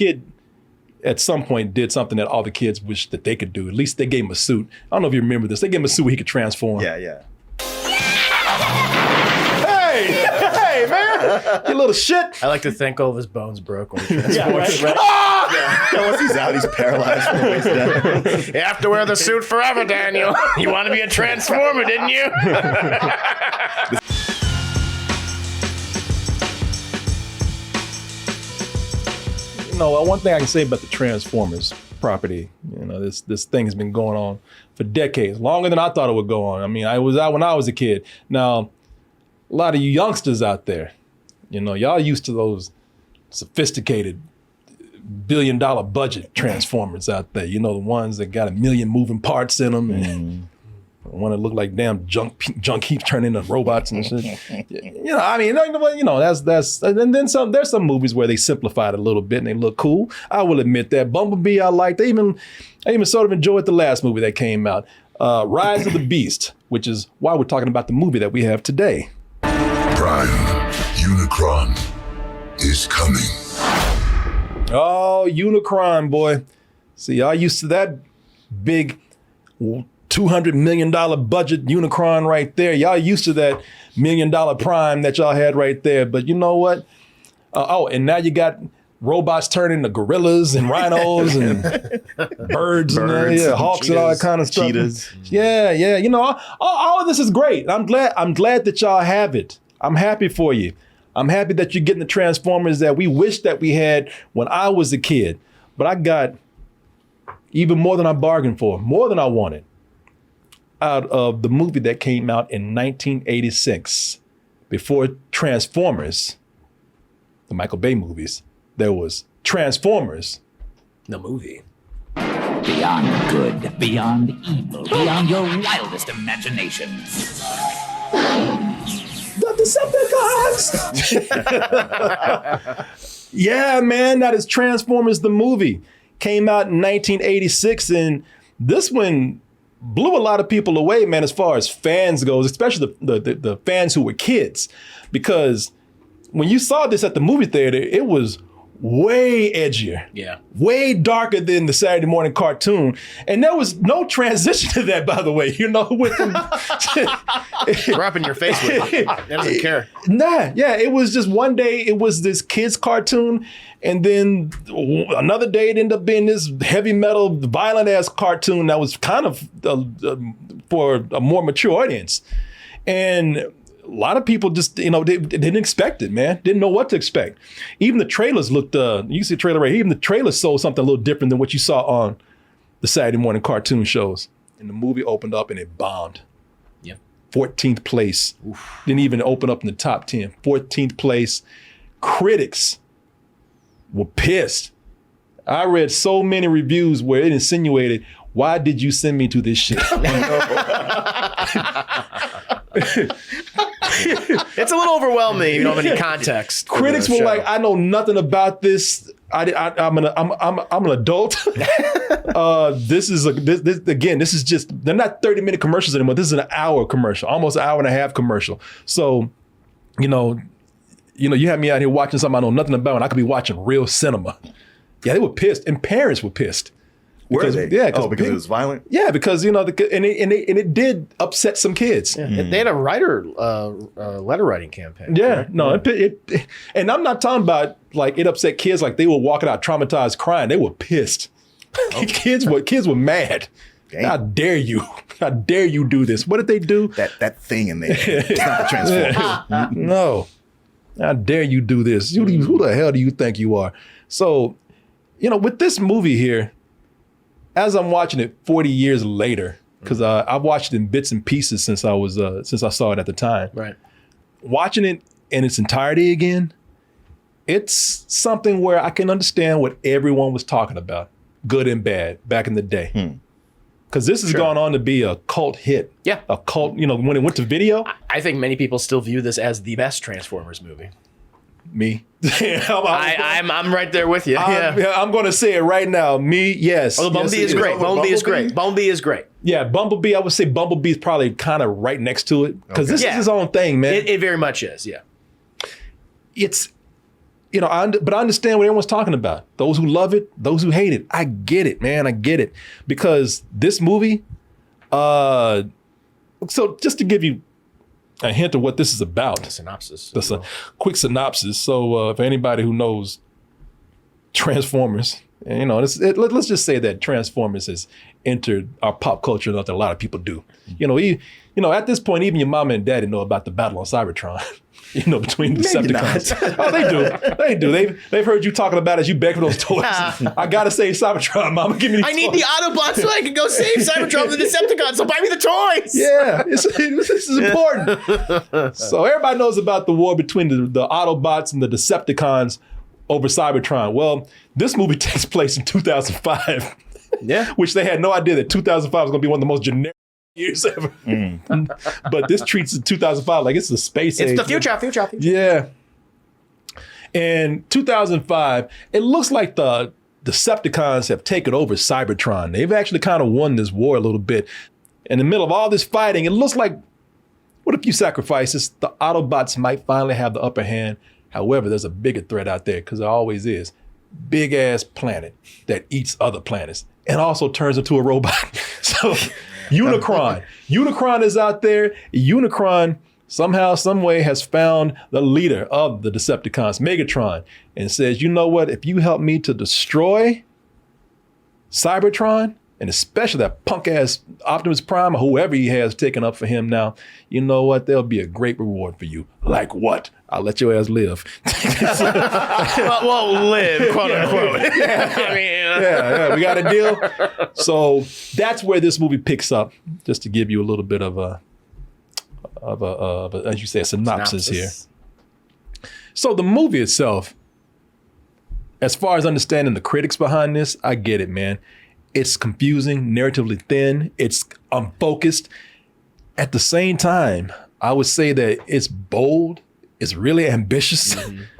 kid at some point did something that all the kids wished that they could do. At least they gave him a suit. I don't know if you remember this. They gave him a suit where he could transform. Yeah. Hey, man, you little shit. I like to think all of his bones broke when he transformed. Yeah, right. Yeah, once he's out, he's paralyzed from the waist down. You have to wear the suit forever, Daniel. You want to be a transformer, didn't you? You know, one thing I can say about the Transformers property, you know, this thing has been going on for decades, longer than I thought it would go on. I mean, I was out when I was a kid. Now, a lot of you youngsters out there, you know, y'all used to those sophisticated billion-dollar budget Transformers out there. You know, the ones that got 1 million moving parts in them and one that look like damn junk heaps turning into robots and shit. You know, I mean, you know, that's and then some. There's some movies where they simplified it a little bit and they look cool. I will admit that. Bumblebee, I liked. I even sort of enjoyed the last movie that came out, Rise of the Beast, which is why we're talking about the movie that we have today. Prime, Unicron is coming. Oh, Unicron, boy. See, y'all used to that big $200 million budget Unicron right there. Y'all used to that $1 million Prime that y'all had right there. But you know what? And now you got robots turning into gorillas and rhinos and birds and hawks and all that kind of stuff. Cheetahs. Yeah. You know, all of this is great. I'm glad that y'all have it. I'm happy for you. I'm happy that you're getting the Transformers that we wish that we had when I was a kid. But I got even more than I bargained for, more than I wanted, out of the movie that came out in 1986. Before Transformers, the Michael Bay movies, there was Transformers, The movie. Beyond good, beyond evil, beyond your wildest imagination. The Decepticons! Yeah, man, that is Transformers the movie. Came out in 1986, and this one blew a lot of people away, man, as far as fans goes, especially the fans who were kids. Because when you saw this at the movie theater, it was way edgier. Yeah. Way darker than the Saturday morning cartoon. And there was no transition to that, by the way. You know, with them. Rap in your face with it. It doesn't care. Nah, yeah, it was just one day it was this kid's cartoon, and then another day it ended up being this heavy metal, violent ass cartoon that was kind of for a more mature audience. And a lot of people just, you know, they didn't expect it, man. Didn't know what to expect. Even the trailers looked, you see the trailer right here, even the trailers sold something a little different than what you saw on the Saturday morning cartoon shows. And the movie opened up and it bombed. Yep. 14th place. Oof. Didn't even open up in the top 10. 14th place. Critics were pissed. I read so many reviews where it insinuated, why did you send me to this shit? It's a little overwhelming. You don't have any context. Critics were like, I know nothing about this. I'm an adult. This is just, they're not 30-minute commercials anymore. This is an hour commercial, almost an hour and a half commercial. So, you have me out here watching something I know nothing about, and I could be watching real cinema. Yeah, they were pissed, and parents were pissed. Were they? Yeah, because it was violent? Yeah, because, and it did upset some kids. Yeah. They had a letter writing campaign. Yeah, right? no, it, and I'm not talking about like it upset kids like they were walking out traumatized crying. They were pissed. Oh. kids were mad. Dang. How dare you? How dare you do this? What did they do? That thing in there. It's not the Transformers. No. How dare you do this? Who the hell do you think you are? So, with this movie here, as I'm watching it 40 years later, because I've watched it in bits and pieces since I saw it at the time. Right. Watching it in its entirety again, it's something where I can understand what everyone was talking about, good and bad, back in the day. Because this has gone on to be a cult hit. Yeah. A cult, when it went to video. I think many people still view this as the best Transformers movie. Me. I'm right there with you. I'm going to say it right now. Me, yes. Oh, Bumblebee is great. Bumblebee is great. Yeah, Bumblebee, I would say Bumblebee is probably kind of right next to it. Because this is his own thing, man. It very much is, yeah. you know, but I understand what everyone's talking about. Those who love it, those who hate it. I get it, man. I get it. Because this movie, so just to give you a hint of what this is about. A synopsis. That's a quick synopsis. So for anybody who knows Transformers, and, you know, let's just say that Transformers has entered our pop culture that a lot of people do. You know, at this point, even your mama and daddy know about the battle on Cybertron. You know, between the Decepticons. Oh, they do. They do. They've heard you talking about it as you beg for those toys. I gotta save Cybertron, Mama. Give me the toys. I need the Autobots so I can go save Cybertron with the Decepticons. So buy me the toys. Yeah, this is important. So everybody knows about the war between the Autobots and the Decepticons over Cybertron. Well, this movie takes place in 2005. Yeah. Which they had no idea that 2005 was going to be one of the most generic years ever. But this treats 2005 like it's the space age. It's the future. Yeah. And 2005, it looks like the Decepticons have taken over Cybertron. They've actually kind of won this war a little bit. In the middle of all this fighting, it looks like, what a few sacrifices, the Autobots might finally have the upper hand. However, there's a bigger threat out there, because there always is. Big ass planet that eats other planets and also turns into a robot. So Unicron. Unicron is out there. Unicron somehow, some way has found the leader of the Decepticons, Megatron, and says, you know what, if you help me to destroy Cybertron, and especially that punk ass Optimus Prime or whoever he has taken up for him now, you know what, there'll be a great reward for you. Like what? I'll let your ass live. well, live, quote unquote. I mean, yeah, we got a deal. So that's where this movie picks up, just to give you a little bit of a as you say, a synopsis here. So the movie itself, as far as understanding the critics behind this, I get it, man. It's confusing, narratively thin, it's unfocused. At the same time, I would say that it's bold, it's really ambitious,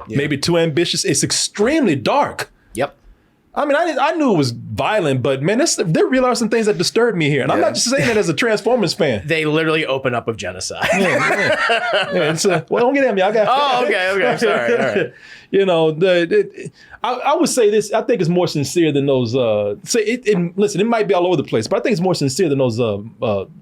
maybe too ambitious. It's extremely dark. Yep. I mean, I knew it was violent, but man, there really are some things that disturb me here. And I'm not just saying that as a Transformers fan. They literally open up with genocide. Well, don't get at me. I got. Oh, okay. Sorry. All right. You know, I would say this. I think it's more sincere than those. Listen, it might be all over the place, but I think it's more sincere than those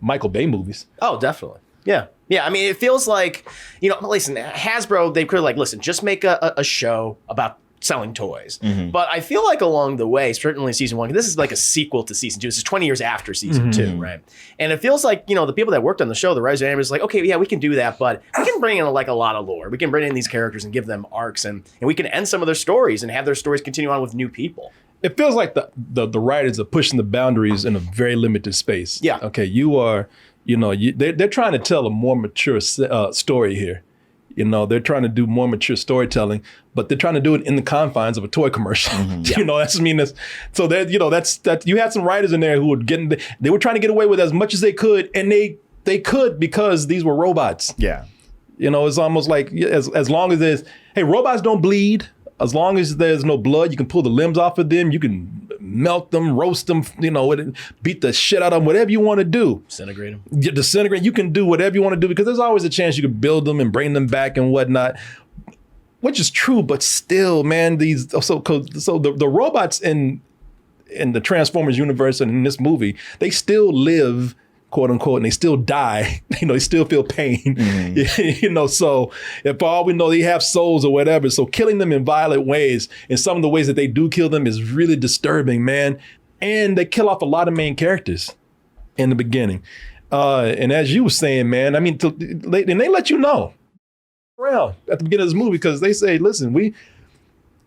Michael Bay movies. Oh, definitely. Yeah. Yeah. I mean, it feels like, you know, listen, Hasbro, they could like, just make a show about selling toys. But I feel like along the way, certainly season 1, this is like a sequel to season 2. This is 20 years after season 2, right? And it feels like, you know, the people that worked on the show, the writers and animators, like, okay, yeah, we can do that, but we can bring in like a lot of lore. We can bring in these characters and give them arcs, and we can end some of their stories and have their stories continue on with new people. It feels like the writers are pushing the boundaries in a very limited space. Yeah. Okay, you are, you know, they're trying to tell a more mature story here. You know, they're trying to do more mature storytelling, but they're trying to do it in the confines of a toy commercial. You know, so that, you know, that you had some writers in there who were they were trying to get away with as much as they could, and they could because these were robots. Yeah. You know, it's almost like as long as robots don't bleed, as long as there's no blood, you can pull the limbs off of them, you can melt them, roast them, you know, beat the shit out of them, whatever you want to do. Disintegrate them. Disintegrate. You can do whatever you want to do, because there's always a chance you could build them and bring them back and whatnot, which is true, but still, man, the robots in the Transformers universe and in this movie, they still live, quote unquote, and they still die. You know, they still feel pain. You know, so if all we know, they have souls or whatever. So killing them in violent ways, and some of the ways that they do kill them, is really disturbing, man. And they kill off a lot of main characters in the beginning. And as you were saying, man, I mean, and they let you know around at the beginning of this movie, because they say, listen, we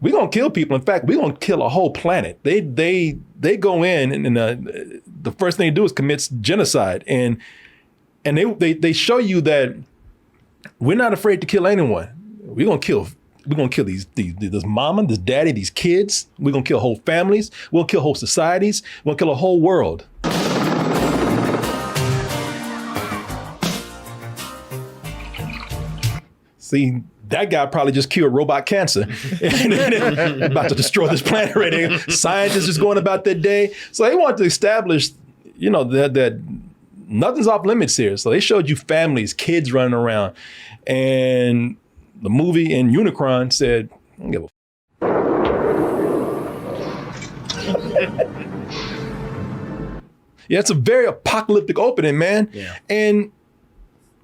gonna kill people. In fact, we gonna kill a whole planet. They go in and the first thing they do is commit genocide, and they show you that we're not afraid to kill anyone. We're gonna kill this mama, this daddy, these kids. We're gonna kill whole families. We're gonna kill whole societies. We're gonna kill a whole world. See, that guy probably just cured robot cancer. About to destroy this planet already. Scientists just going about their day. So they want to establish, you know, that nothing's off limits here. So they showed you families, kids running around. And the movie in Unicron said, I don't give a Yeah, it's a very apocalyptic opening, man. Yeah. And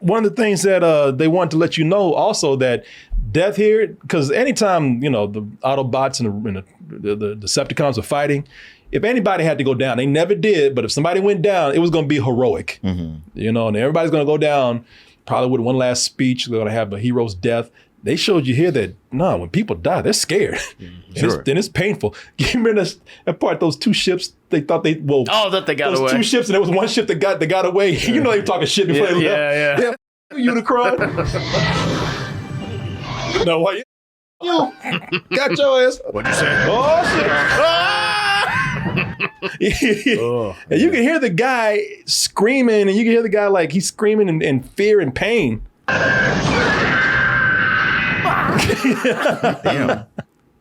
one of the things that they want to let you know also that death here, because anytime, the Autobots and the Decepticons are fighting, if anybody had to go down, they never did, but if somebody went down, it was going to be heroic. And everybody's going to go down, probably with one last speech, they're going to have a hero's death. They showed you here that, when people die, they're scared. Sure. Then it's painful. You remember that part, those two ships, they thought that they got away. Those two ships, and there was one ship that got away. They were talking shit before they left. Yeah. Unicron. No, why you got your ass. What'd you say? Oh, shit. And you can hear the guy screaming, and you can hear the guy like he's screaming in fear and pain. Damn.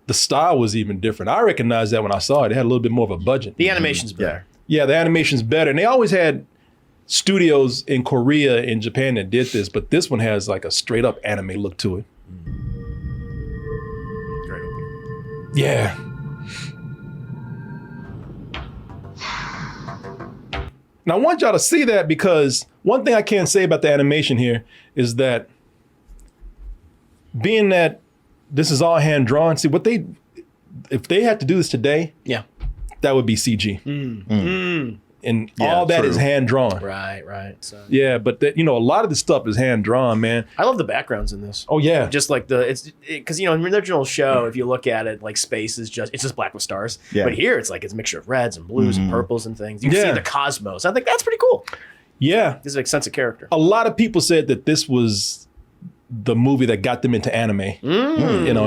The style was even different. I recognized that when I saw it. It had a little bit more of a budget. The animation's better. Yeah, the animation's better. And they always had studios in Korea and Japan that did this, but this one has like a straight up anime look to it. Great opening. Yeah. Now I want y'all to see that because one thing I can say about the animation here is that being that this is all hand drawn, if they had to do this today, Yeah. that would be CG. And all that is hand drawn. Right. So Yeah, but a lot of this stuff is hand drawn, man. I love the backgrounds in this. Oh yeah. Just like because in the original show, if you look at it, like space is it's just black with stars. Yeah. But here it's a mixture of reds and blues and purples and things. You can Yeah. see the cosmos. I think that's pretty cool. Yeah. Gives it a sense of character. A lot of people said that this was the movie that got them into anime. And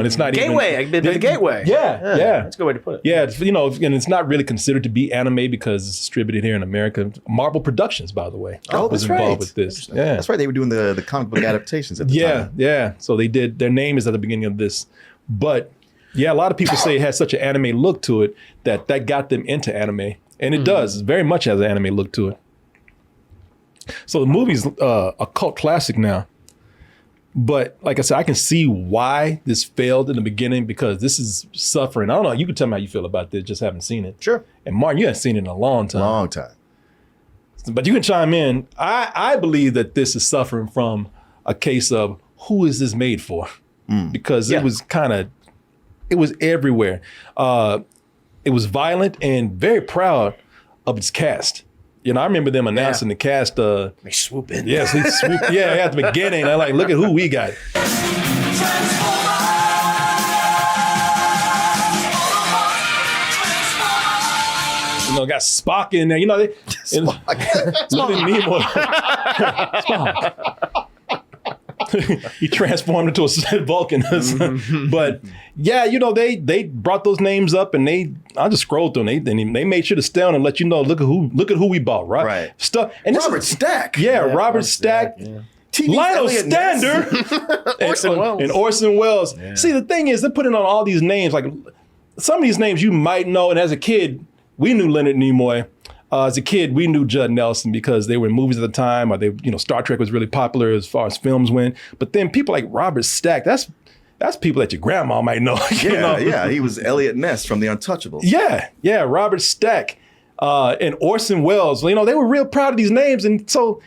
it's not Gateway. I've been to the gateway. Yeah. That's a good way to put it. Yeah, and it's not really considered to be anime because it's distributed here in America. Marvel Productions, by the way, was that's involved right. with this. Yeah, That's right. They were doing the comic book adaptations at the time. yeah. So they did. Their name is at the beginning of this, but yeah, a lot of people say it has such an anime look to it that got them into anime, and it does. It very much has an anime look to it. So the movie's a cult classic now. But like I said, I can see why this failed in the beginning because this is suffering. I don't know. You can tell me how you feel about this, just haven't seen it. Sure. And Martin, you haven't seen it in a long time. Long time. But you can chime in. I believe that this is suffering from a case of who is this made for? Because it was everywhere. It was violent and very proud of its cast. I remember them announcing the cast. They swoop in. Yes, he swooped. Yeah, at the beginning. They're like, look at who we got. Got Spock in there. Spock. Nemo. Spock. He transformed into a Vulcan. But yeah, they brought those names up, and I just scrolled through them. They made sure to stay on and let you know, look at who we bought, right? Right. Stuff. And Robert Stack. Yeah, Robert Stack. Lionel Stander. And Orson Welles. Yeah. See, the thing is, they're putting on all these names. Like some of these names you might know, and as a kid, we knew Leonard Nimoy. As a kid, we knew Judd Nelson because they were in movies at the time, or Star Trek was really popular as far as films went. But then people like Robert Stack, that's people that your grandma might know. Yeah, he was Elliot Ness from The Untouchables. Yeah, Robert Stack and Orson Welles. They were real proud of these names, and so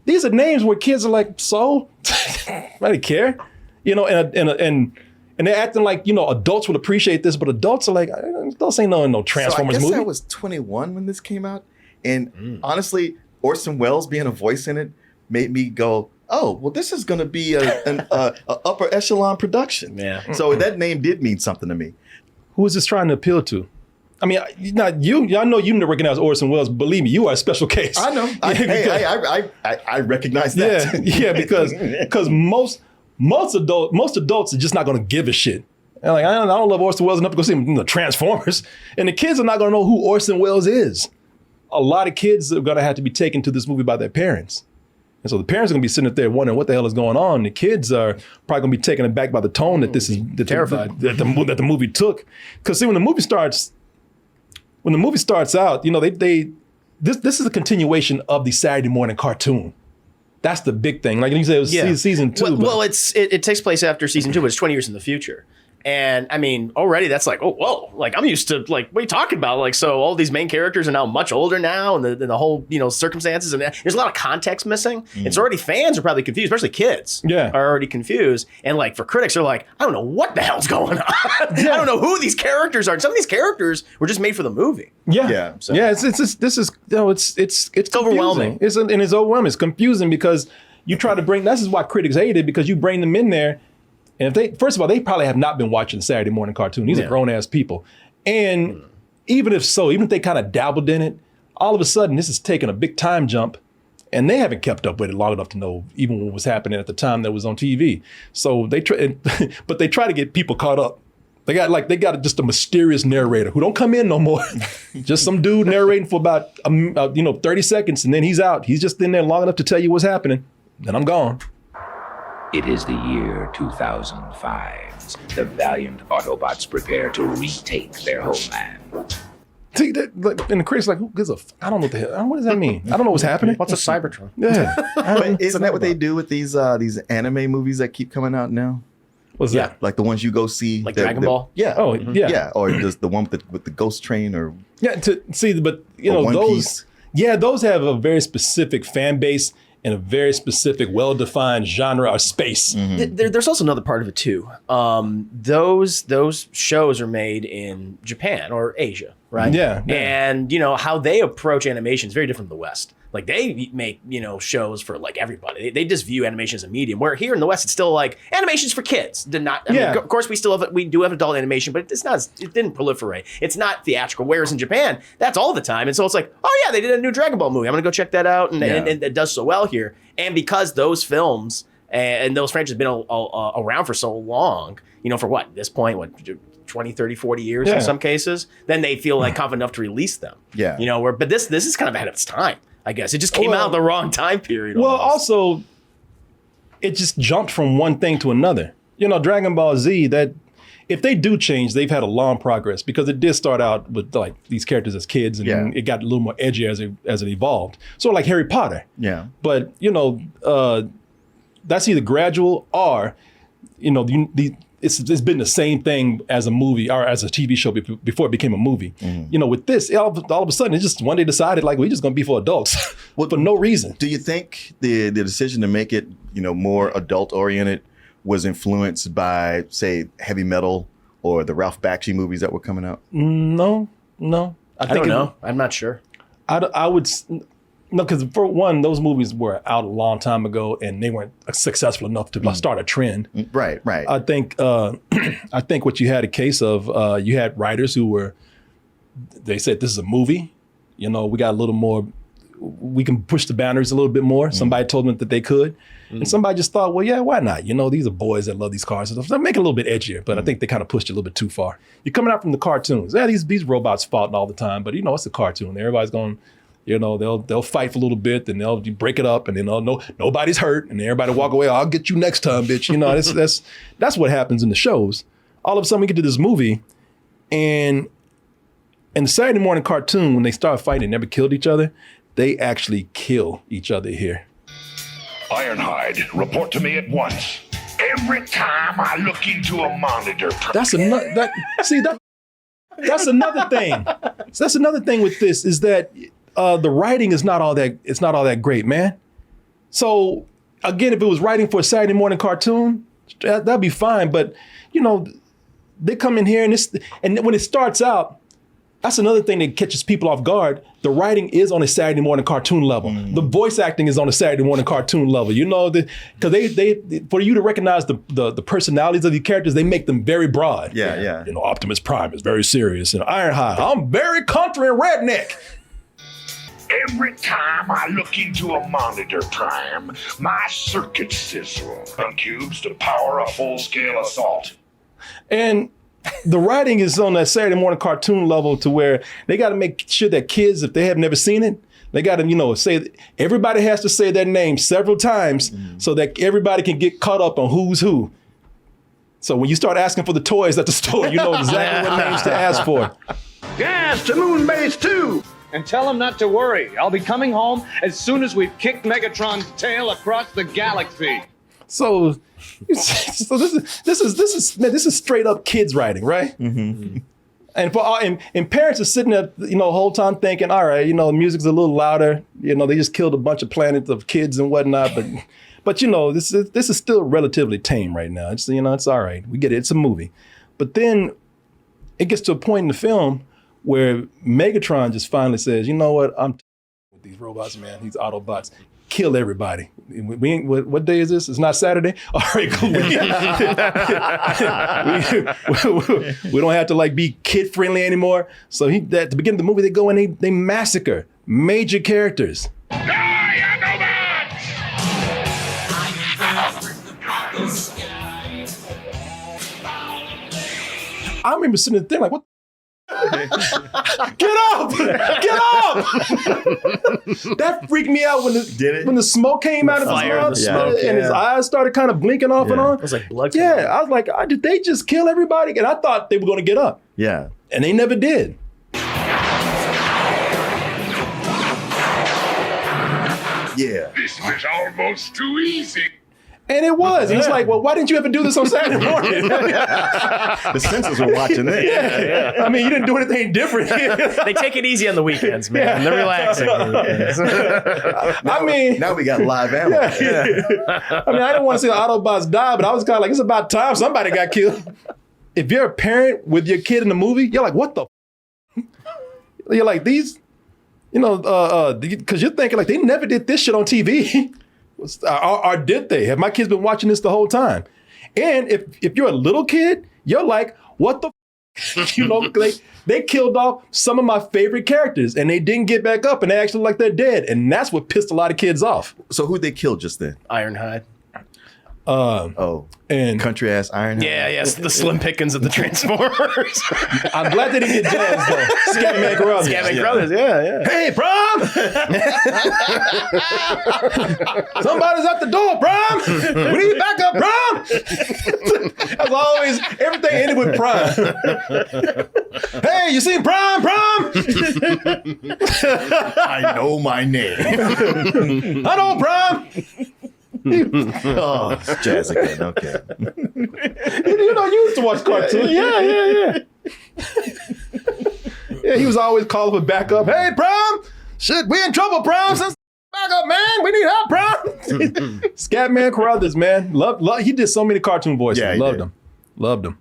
these are names where kids are like, so I didn't care, and they're acting like adults would appreciate this, but adults are like, adults ain't knowing no Transformers movie. I was 21 when this came out, and honestly, Orson Welles being a voice in it made me go, oh, well, this is going to be an upper echelon production. Yeah. So that name did mean something to me. Who is this trying to appeal to? I mean, I know you recognize Orson Welles. Believe me, you are a special case. I know. I recognize that. Yeah, because most adults are just not going to give a shit. And like, I don't love Orson Welles enough to go see him in the Transformers. And the kids are not going to know who Orson Welles is. A lot of kids are going to have to be taken to this movie by their parents. And so the parents are going to be sitting there wondering what the hell is going on. The kids are probably going to be taken aback by the tone that this is terrified that the movie took. Because see, when the movie starts out, this is a continuation of the Saturday morning cartoon. That's the big thing. Like you said, it was season 2. Well, it takes place after season 2, but it's 20 years in the future. And I mean, already that's like, oh, whoa, like I'm used to like, what are you talking about? Like, so all these main characters are now much older now, and the whole, circumstances, and there's a lot of context missing. It's already, fans are probably confused, especially kids are already confused. And like for critics, they're like, I don't know what the hell's going on. I don't know who these characters are. Some of these characters were just made for the movie. So. It's overwhelming. It's overwhelming. It's confusing because you try to bring, this is why critics hate it, because you bring them in there. And if they, first of all, they probably have not been watching Saturday morning cartoon. These are grown ass people. And even if so, even if they kind of dabbled in it, all of a sudden this is taking a big time jump, and they haven't kept up with it long enough to know even what was happening at the time that was on TV. So they try, but they try to get people caught up. They got just a mysterious narrator who don't come in no more. Just some dude narrating for about 30 seconds, and then he's out. He's just in there long enough to tell you what's happening. Then I'm gone. It is the year 2005. The valiant Autobots prepare to retake their homeland. See that, and the critics like, who gives a? I don't know what the hell. What does that mean? I don't know what's happening. What's a Cybertron? Yeah, But isn't that what they do with these anime movies that keep coming out now? What's that? Like the ones you go see, Like Dragon Ball? Yeah. Oh, yeah. Yeah, or just the one with the ghost train, or To see, but One those. Piece. Yeah, those have a very specific fan base and a very specific, well-defined genre or space. There's also another part of it too. Those shows are made in Japan or Asia, right? Yeah. And how they approach animation is very different from the West. Like they make shows for like everybody. They just view animation as a medium. Where here in the West, it's still like animation's for kids. I mean, of course, we do have adult animation, but it's not. It didn't proliferate. It's not theatrical. Whereas in Japan, that's all the time. And so it's like, oh yeah, they did a new Dragon Ball movie. I'm gonna go check that out, and it does so well here. And because those films and those franchises have been around for so long, for what, at this point, 20, 30, 40 years in some cases, then they feel like confident enough to release them. Yeah. But this is kind of ahead of its time, I guess. It just came out at the wrong time period. Well, almost. also, it just jumped from one thing to another. Dragon Ball Z, that if they do change, they've had a long progress, because it did start out with like these characters as kids, and then it got a little more edgy as it evolved. Sort of like Harry Potter. Yeah. But that's either gradual or it's been the same thing as a movie or as a TV show before it became a movie. With this, all of a sudden, it just one day decided like we're just going to be for adults for no reason. Do you think the decision to make it more adult oriented was influenced by, say, heavy metal or the Ralph Bakshi movies that were coming out? No. I don't know. I'm not sure. I would. No, because for one, those movies were out a long time ago, and they weren't successful enough to start a trend. Right. I think what you had a case of, you had writers who they said this is a movie. We got a little more. We can push the boundaries a little bit more. Somebody told them that they could, and somebody just thought, well, yeah, why not? These are boys that love these cars and stuff. So make it a little bit edgier, but I think they kind of pushed it a little bit too far. You're coming out from the cartoons. Yeah, these robots fighting all the time, but it's a cartoon. Everybody's going. They'll fight for a little bit, then they'll break it up, and then nobody's hurt, and everybody walk away. I'll get you next time, bitch. That's what happens in the shows. All of a sudden, we get to this movie, and in the Saturday morning cartoon, when they start fighting, they never killed each other. They actually kill each other here. Ironhide, report to me at once. Every time I look into a monitor. That's another. That's another thing. So that's another thing with this is that. The writing is not all that great, man. So again, if it was writing for a Saturday morning cartoon, that'd be fine. But they come in here and when it starts out, that's another thing that catches people off guard. The writing is on a Saturday morning cartoon level. The voice acting is on a Saturday morning cartoon level. Because they for you to recognize the personalities of these characters, they make them very broad. Yeah. Optimus Prime is very serious, and Ironhide, I'm very country and redneck. Every time I look into a monitor, Prime, my circuits sizzle. On cubes to power a full-scale assault. And the writing is on that Saturday morning cartoon level to where they got to make sure that kids, if they have never seen it, they got to, say, everybody has to say their name several times so that everybody can get caught up on who's who. So when you start asking for the toys at the store, you know exactly what names to ask for. Gas to Moon Base 2! And tell him not to worry. I'll be coming home as soon as we've kicked Megatron's tail across the galaxy. So So this is straight up kids writing, right? Mm-hmm. And parents are sitting there, the whole time thinking, all right, the music's a little louder. They just killed a bunch of planets of kids and whatnot, but this is still relatively tame right now. It's it's all right. We get it. It's a movie, but then it gets to a point in the film where Megatron just finally says, you know what, I'm with these robots, man. These Autobots. Kill everybody. We ain't. What day is this? It's not Saturday. All right, cool. We don't have to be kid friendly anymore. So at the beginning of the movie, they go and they massacre major characters. Die, I remember sitting there like, what? Get up! Get up! That freaked me out when the smoke came out of his mouth and his eyes started kind of blinking off and on. It was like blood. Yeah, I was like, did they just kill everybody? And I thought they were going to get up. Yeah. And they never did. Yeah. This was almost too easy. And it was. And it's like, well, why didn't you ever do this on Saturday morning? The censors were watching this. Yeah. I mean, you didn't do anything different. They take it easy on the weekends, man. They're relaxing. Now we got live ammo. Yeah. I mean, I didn't want to see the Autobots die, but I was kind of like, it's about time somebody got killed. If you're a parent with your kid in the movie, you're like, what the? You're like, these, because you're thinking like, they never did this shit on TV. Or did they? Have my kids been watching this the whole time? And if you're a little kid, you're like, what the they killed off some of my favorite characters and they didn't get back up and they actually like they're dead. And that's what pissed a lot of kids off. So who'd they kill just then? Ironhide. And country ass Ironhide. Yeah, yes, the Slim Pickens of the Transformers. I'm glad they didn't get jazzed though. Scatman Crothers. Scatman Crothers, yeah. Hey, Prime! Somebody's at the door, Prime! We need backup, Prime! As always, everything ended with Prime. Hey, you seen Prime? I know my name. I know Prime! Oh, it's jazz again. Okay. You used to watch cartoons. Yeah. Yeah, he was always calling for backup. Hey, Prime! Shit, we in trouble, Prime! Backup, man! We need help, Prime! Scatman Crothers, man. Love, he did so many cartoon voices. Yeah, Loved him.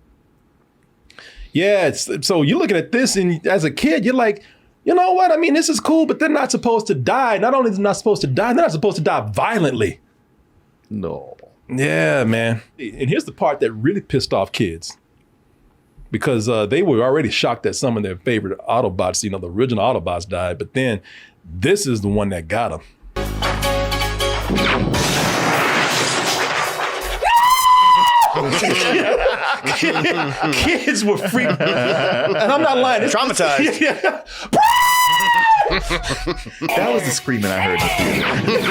Yeah, so you're looking at this and as a kid, you're like, you know what? I mean, this is cool, but they're not supposed to die. Not only are they not supposed to die, they're not supposed to die violently. No. Yeah, man. And here's the part that really pissed off kids. Because they were already shocked that some of their favorite Autobots, the original Autobots died. But then this is the one that got them. Kids were freaked. And I'm not lying. Traumatized. That was the screaming I heard in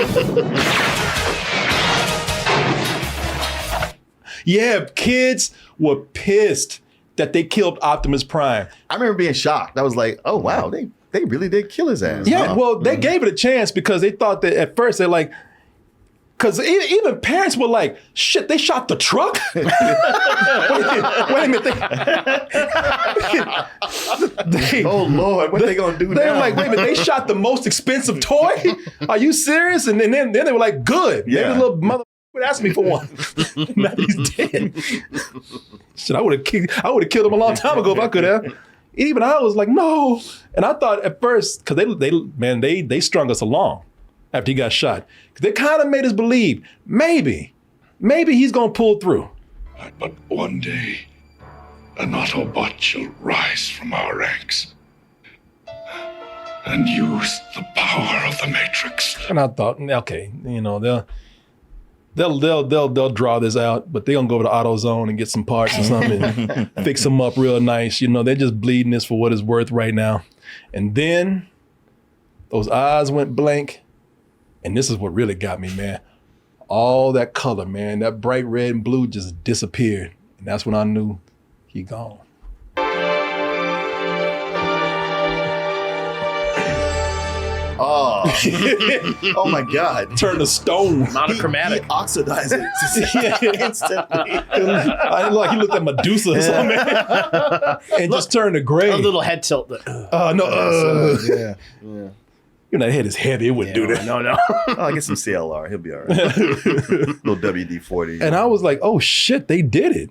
the theater. Yeah, kids were pissed that they killed Optimus Prime. I remember being shocked. I was like, oh, wow, they really did kill his ass. Yeah, huh? well, they gave it a chance because they thought that at first they're like, because even parents were like, shit, they shot the truck? Wait a minute. Oh, Lord, what are they going to do now? They're like, wait a minute, they shot the most expensive toy? Are you serious? And then they were like, good. Yeah. Maybe the little mother would ask me for one. Now he's dead. Shit, I would have killed him a long time ago if I could have. Even I was like, no. And I thought at first, because they strung us along after he got shot. Because they kind of made us believe, maybe he's going to pull through. But one day, an Autobot shall rise from our ranks and use the power of the Matrix. And I thought, okay, they'll draw this out, but they're gonna go over to AutoZone and get some parts or something and fix them up real nice. They're just bleeding this for what it's worth right now. And then those eyes went blank. And this is what really got me, man. All that color, man, that bright red and blue just disappeared. And that's when I knew he gone. Oh, oh my God! Turn to stone. Monochromatic. He oxidized it instantly. I like he looked at Medusa or something and just turned to gray. A little head tilt. Yeah. You know, that head is heavy. It wouldn't do that. No. Oh, I'll get some CLR. He'll be all right. Little WD-40. And I was like, oh shit, they did it.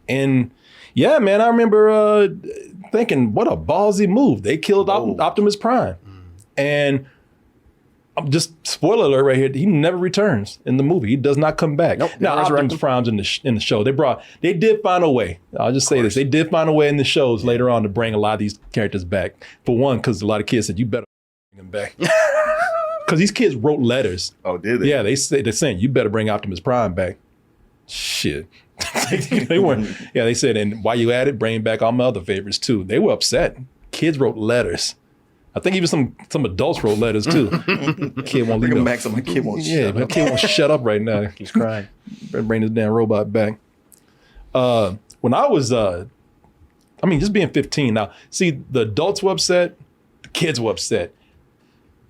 And yeah, man, I remember thinking, what a ballsy move. They killed Optimus Prime. And I'm just spoiler alert right here. He never returns in the movie. He does not come back. Nope, now Optimus Prime's in the show. They did find a way. I'll just say this. They did find a way in the shows later on to bring a lot of these characters back. For one, because a lot of kids said, you better bring him back. Because these kids wrote letters. Oh, did they? Yeah, they're saying, you better bring Optimus Prime back. Shit. They weren't. Yeah, they said, and while you at it, bring back all my other favorites too. They were upset. Kids wrote letters. I think even some adults wrote letters too. Kid won't leave Bring him them. back so my kid won't shut up. My kid won't shut up right now. He's crying. Better bring this damn robot back. When I was, just being 15. Now, see, the adults were upset. The kids were upset.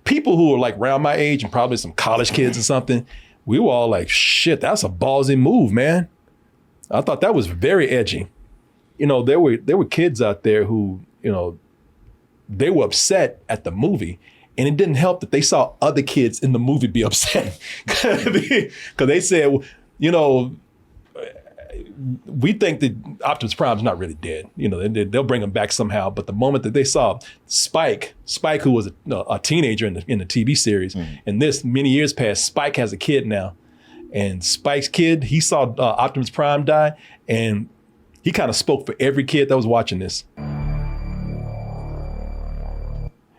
People who were like around my age and probably some college kids or something, we were all like, shit, that's a ballsy move, man. I thought that was very edgy. You know, there were kids out there who, you know, they were upset at the movie, and it didn't help that they saw other kids in the movie be upset. Because they said, you know, we think that Optimus Prime's not really dead. You know, they'll bring him back somehow. But the moment that they saw Spike, who was a teenager in the TV series, and this many years past, Spike has a kid now. And Spike's kid, he saw Optimus Prime die, and he kind of spoke for every kid that was watching this.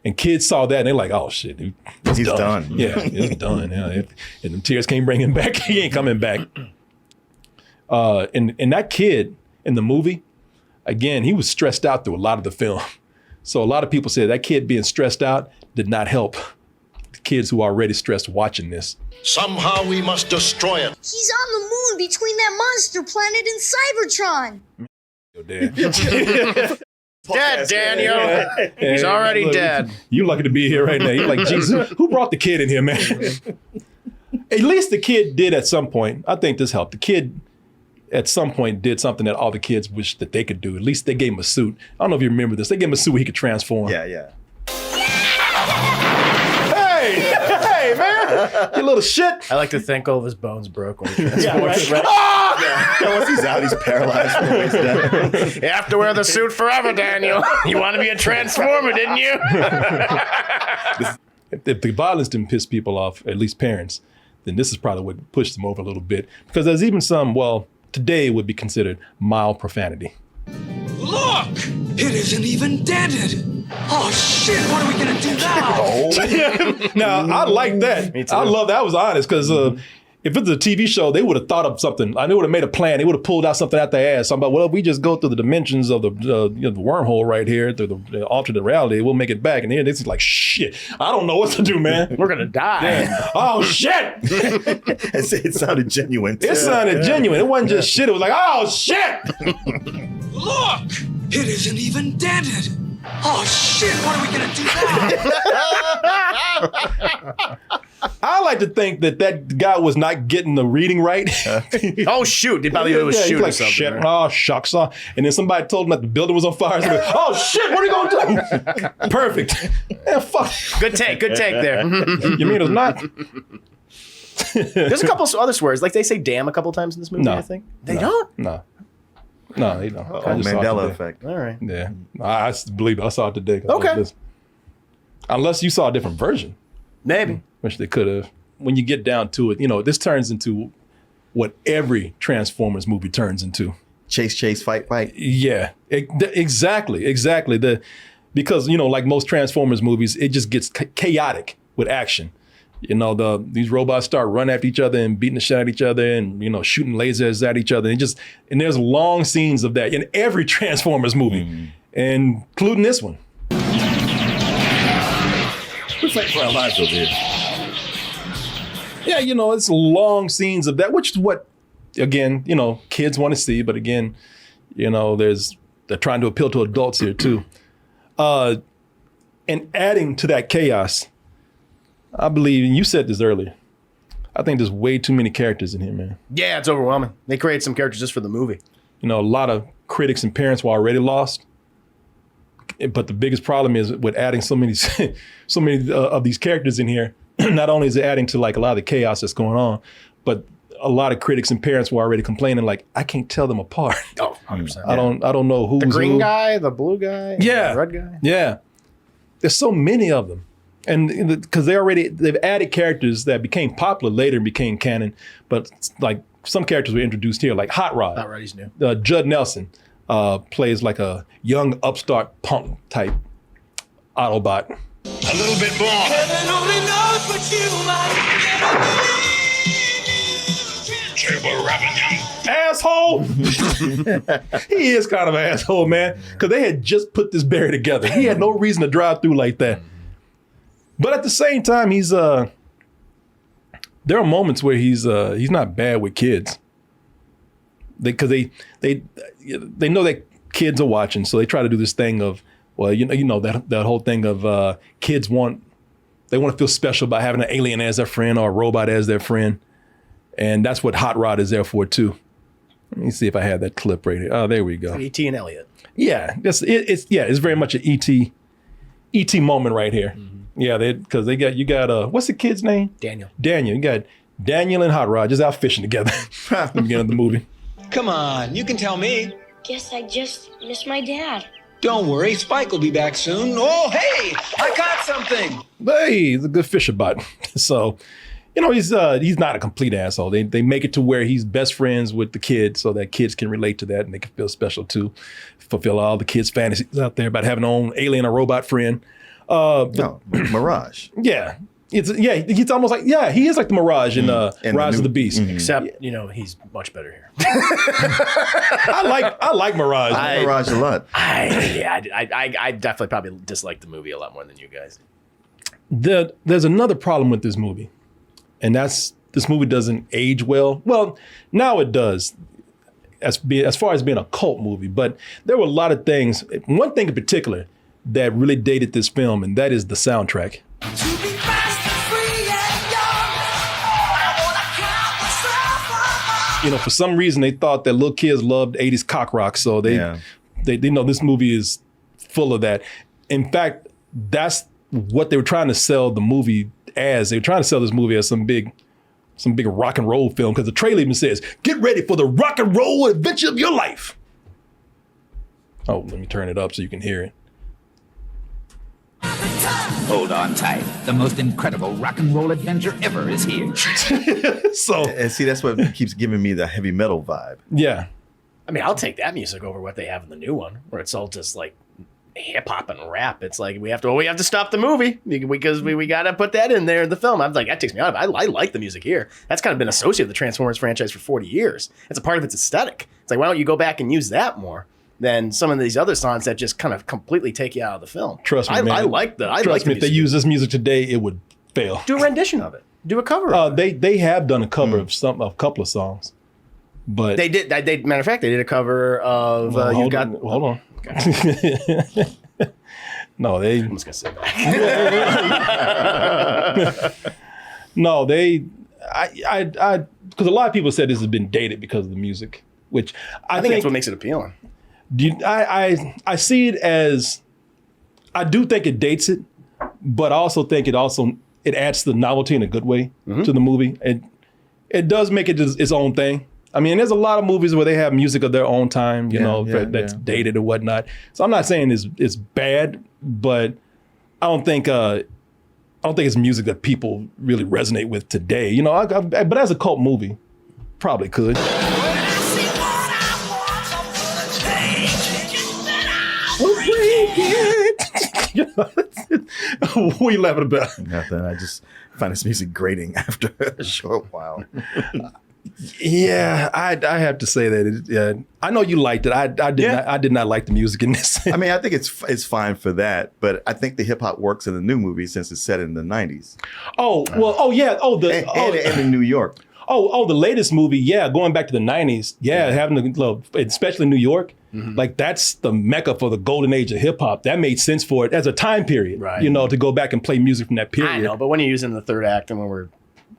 And kids saw that and they're like, oh shit, dude, He's done. Yeah, it's done. Yeah, and the tears can't bring him back. He ain't coming back. And that kid in the movie, again, he was stressed out through a lot of the film. So a lot of people said that kid being stressed out did not help the kids who are already stressed watching this. Somehow we must destroy it. He's on the moon between that monster planet and Cybertron. Dead, Daniel. He's already dead. You lucky to be here right now. You're like, Jesus, who brought the kid in here, man? At least the kid did at some point. I think this helped. The kid at some point did something that all the kids wished that they could do. At least they gave him a suit. I don't know if you remember this. They gave him a suit where he could transform. Yeah. Hey, man, you little shit. I like to think all of his bones broke when he transformed. Yeah, right. Yeah, once he's out, he's paralyzed from the waist down. You have to wear the suit forever, Daniel. You want to be a transformer, didn't you? If the violence didn't piss people off, at least parents, then this is probably what pushed them over a little bit. Because there's even some, well, today would be considered mild profanity. Look! It isn't even dented! Oh shit, what are we gonna do now? Now, I like that. Me too. I love that. I was honest, because if it's a TV show, they would have thought of something. They would have made a plan. They would have pulled out something out their ass. Something about, well, if we just go through the dimensions of the wormhole right here, through the alternate reality, we'll make it back. And here, this is like, shit, I don't know what to do, man. We're gonna die. Yeah. Oh, shit! It sounded genuine. It sounded genuine. It wasn't just shit. It was like, oh, shit! Look! It isn't even dented! Oh shit, what are we gonna do now? I like to think that guy was not getting the reading right. Oh shoot! It probably was he's shooting like, something. shit, Right? Oh, shucks. And then somebody told him that the building was on fire. So like, oh, shit, what are you going to do? Perfect. Yeah, fuck. Good take there. You mean it's not? There's a couple other swears. Like they say damn a couple times in this movie, No. I think. They don't? No, they don't. Oh, I just saw it Mandela today. effect. All right. Yeah, I believe it. I saw it today. Okay. Unless you saw a different version, Maybe. which they could have. When you get down to it, this turns into what every Transformers movie turns into. Chase, fight. Yeah, exactly. Because like most Transformers movies, it just gets chaotic with action. These robots start running after each other and beating the shit out of each other and shooting lasers at each other and there's long scenes of that in every Transformers movie, including this one. We're fighting for our lives over here. Yeah, it's long scenes of that, which is what, again, kids want to see. But again, they're trying to appeal to adults here too. And adding to that chaos I believe, and you said this earlier, I think there's way too many characters in here, man. Yeah, it's overwhelming. They created some characters just for the movie. You know, a lot of critics and parents were already lost. But the biggest problem is with adding so many of these characters in here. Not only is it adding to like a lot of the chaos that's going on, but a lot of critics and parents were already complaining like, I can't tell them apart. Oh, 100%. I don't know who's the green who. guy, the blue guy, Yeah, the red guy. Yeah, there's so many of them, and because they've added characters that became popular later and became canon, but like some characters were introduced here, like Hot Rod. Hot Rod, he's new. Judd Nelson plays like a young upstart punk type Autobot. A little bit more. Heaven only knows what you might Triple revenue. Asshole! He is kind of an asshole, man. Because they had just put this berry together. He had no reason to drive through like that. But at the same time, he's there are moments where he's not bad with kids. Because they know that kids are watching, so they try to do this thing of, well, you know that whole thing of kids want to feel special by having an alien as their friend or a robot as their friend. And that's what Hot Rod is there for too. Let me see if I have that clip right here. Oh, there we go. E.T. and Elliot. Yeah, it's very much an E.T. moment right here. Mm-hmm. Yeah, because you got what's the kid's name? Daniel. You got Daniel and Hot Rod just out fishing together at the beginning of the movie. Come on, you can tell me. Guess I just miss my dad. Don't worry, Spike will be back soon. Oh, hey, I caught something. Hey, he's a good fisher bot. So, you know, he's not a complete asshole. They make it to where he's best friends with the kids so that kids can relate to that and they can feel special too. Fulfill all the kids' fantasies out there about having their own alien or robot friend. Mirage. Yeah. It's almost like, he is like the Mirage in Rise of the Beast. Mm-hmm. Except, he's much better here. I like Mirage. I like Mirage a lot. I definitely probably dislike the movie a lot more than you guys. There's another problem with this movie, and that's this movie doesn't age well. Well, now it does, as far as being a cult movie, but there were a lot of things. One thing in particular that really dated this film, and that is the soundtrack. You know, for some reason they thought that little kids loved 80s cock rock, so they know this movie is full of that. In fact, that's what they were trying to sell the movie as. They were trying to sell this movie as some big rock and roll film, because the trailer even says, "Get ready for the rock and roll adventure of your life." Oh, let me turn it up so you can hear it. Hold on tight. The most incredible rock and roll adventure ever is here. And see, that's what keeps giving me the heavy metal vibe. Yeah. I mean, I'll take that music over what they have in the new one, where it's all just like hip hop and rap. It's like we have to stop the movie because we got to put that in there in the film. I'm like, that takes me out of it. I like the music here. That's kind of been associated with the Transformers franchise for 40 years. It's a part of its aesthetic. It's like, why don't you go back and use that more than some of these other songs that just kind of completely take you out of the film? Trust me, man. I like the Trust me, if they use this music today, it would fail. Do a rendition of it. Do a cover of it. They have done a cover of a couple of songs. But they did. Matter of fact, they did a cover of hold on. No, I'm just gonna sit back. No, I because a lot of people said this has been dated because of the music, which I think that's what makes it appealing. I see it as, I do think it dates it, but I also think it adds to the novelty in a good way to the movie. It does make it its own thing. I mean, there's a lot of movies where they have music of their own time, that's dated or whatnot. So I'm not saying it's bad, but I don't think it's music that people really resonate with today. But as a cult movie, probably could. What are you laughing about? Nothing. I just find this music grating after a short while. Yeah, I have to say that. I know you liked it. I did not like the music in this. I mean, I think it's fine for that, but I think the hip hop works in the new movie since it's set in the 90s. Oh, well, oh yeah, and in New York. Oh, the latest movie, going back to the 90s, having especially New York. Like that's the mecca for the golden age of hip hop. That made sense for it as a time period, Right. you know, to go back and play music from that period. I know, but when you're using the third act and when we're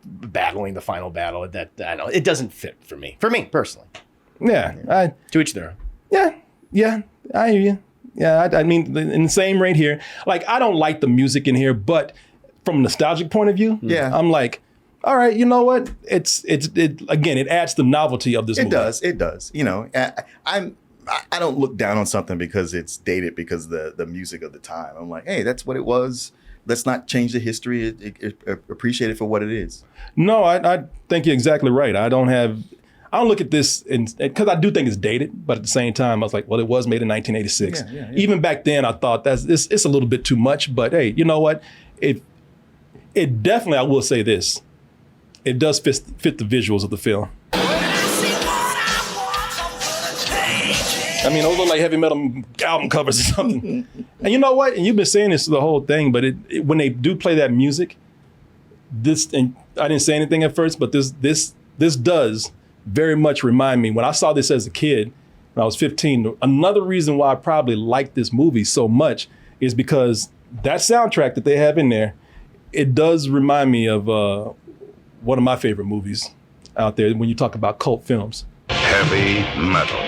battling the final battle, that I know it doesn't fit for me. For me personally, Yeah, to each their own. yeah, I hear you. Yeah, I mean, in the same rate here. Like, I don't like the music in here, but from a nostalgic point of view, I'm like, all right, you know what? It again, it adds the novelty of this movie. It does. You know, I don't look down on something because it's dated because the music of the time. I'm like, hey, that's what it was. Let's not change the history. Appreciate it for what it is. No, I think you're exactly right. I don't look at this because I do think it's dated, but at the same time, I was like, well, it was made in 1986. Yeah. Even back then, I thought it's a little bit too much. But hey, you know what? It definitely, I will say this, it does fit the visuals of the film. I mean, those look like heavy metal album covers or something. And you know what? And you've been saying this the whole thing, but when they do play that music, and I didn't say anything at first, but this does very much remind me, when I saw this as a kid, when I was 15, another reason why I probably liked this movie so much is because that soundtrack that they have in there, it does remind me of one of my favorite movies out there when you talk about cult films. Heavy metal.